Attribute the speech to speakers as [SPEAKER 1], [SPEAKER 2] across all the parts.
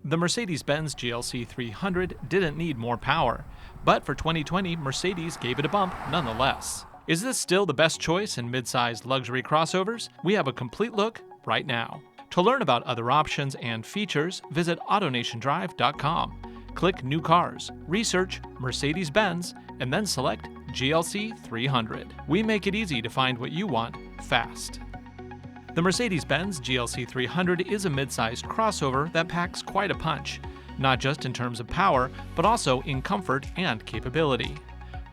[SPEAKER 1] The Mercedes-Benz GLC 300 didn't need more power, but for 2020, Mercedes gave it a bump nonetheless. Is this still the best choice in mid-sized luxury crossovers? We have a complete look right now. To learn about other options and features, visit AutoNationDrive.com. Click New Cars, research Mercedes-Benz, and then select GLC 300. We make it easy to find what you want fast. The Mercedes-Benz GLC 300 is a mid-sized crossover that packs quite a punch, not just in terms of power, but also in comfort and capability.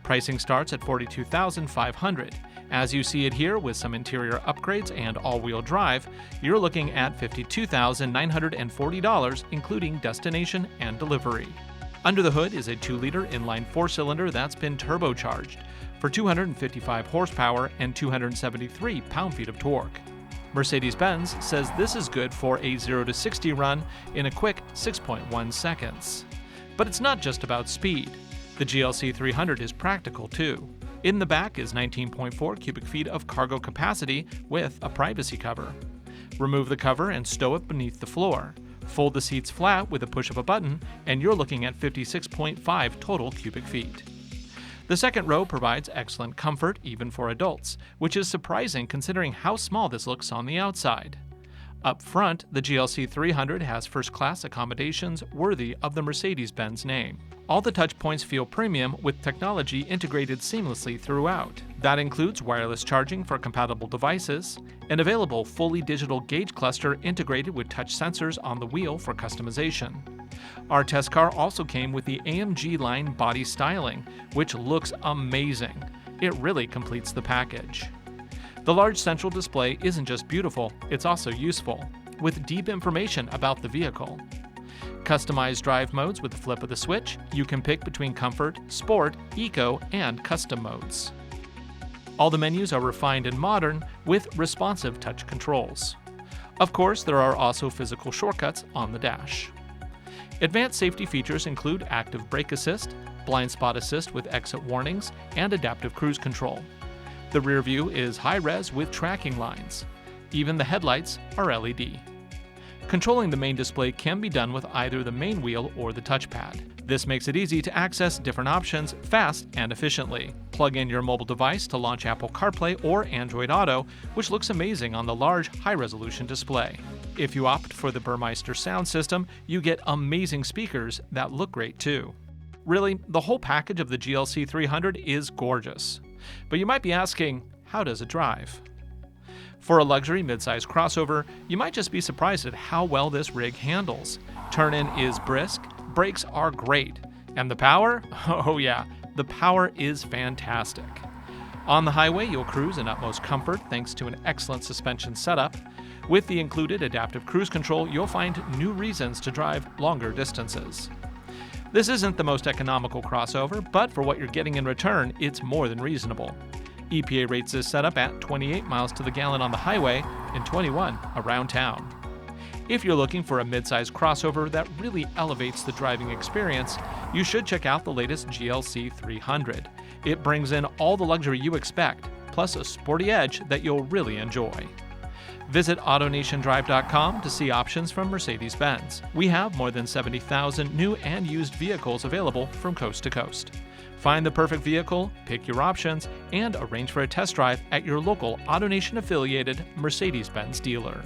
[SPEAKER 1] Pricing starts at $42,500. As you see it here, with some interior upgrades and all-wheel drive, you're looking at $52,940, including destination and delivery. Under the hood is a 2-liter inline 4-cylinder that's been turbocharged for 255 horsepower and 273 pound-feet of torque. Mercedes-Benz says this is good for a 0 to 60 run in a quick 6.1 seconds. But it's not just about speed. The GLC 300 is practical too. In the back is 19.4 cubic feet of cargo capacity with a privacy cover. Remove the cover and stow it beneath the floor. Fold the seats flat with a push of a button, and you're looking at 56.5 total cubic feet. The second row provides excellent comfort even for adults, which is surprising considering how small this looks on the outside. Up front, the GLC 300 has first-class accommodations worthy of the Mercedes-Benz name. All the touch points feel premium with technology integrated seamlessly throughout. That includes wireless charging for compatible devices, an available fully digital gauge cluster integrated with touch sensors on the wheel for customization. Our test car also came with the AMG line body styling, which looks amazing. It really completes the package. The large central display isn't just beautiful, it's also useful, with deep information about the vehicle. Customized drive modes with the flip of the switch, you can pick between comfort, sport, eco, and custom modes. All the menus are refined and modern with responsive touch controls. Of course, there are also physical shortcuts on the dash. Advanced safety features include active brake assist, blind spot assist with exit warnings, and adaptive cruise control. The rear view is high-res with tracking lines. Even the headlights are LED. Controlling the main display can be done with either the main wheel or the touchpad. This makes it easy to access different options fast and efficiently. Plug in your mobile device to launch Apple CarPlay or Android Auto, which looks amazing on the large, high-resolution display. If you opt for the Burmeister sound system, you get amazing speakers that look great too. Really, the whole package of the GLC 300 is gorgeous. But you might be asking, how does it drive? For a luxury midsize crossover, you might just be surprised at how well this rig handles. Turn-in is brisk, brakes are great, and the power? Oh yeah, the power is fantastic. On the highway, you'll cruise in utmost comfort thanks to an excellent suspension setup. With the included adaptive cruise control, you'll find new reasons to drive longer distances. This isn't the most economical crossover, but for what you're getting in return, it's more than reasonable. EPA rates this setup at 28 miles to the gallon on the highway and 21 around town. If you're looking for a mid-size crossover that really elevates the driving experience, you should check out the latest GLC 300. It brings in all the luxury you expect, plus a sporty edge that you'll really enjoy. Visit AutoNationDrive.com to see options from Mercedes-Benz. We have more than 70,000 new and used vehicles available from coast to coast. Find the perfect vehicle, pick your options, and arrange for a test drive at your local AutoNation-affiliated Mercedes-Benz dealer.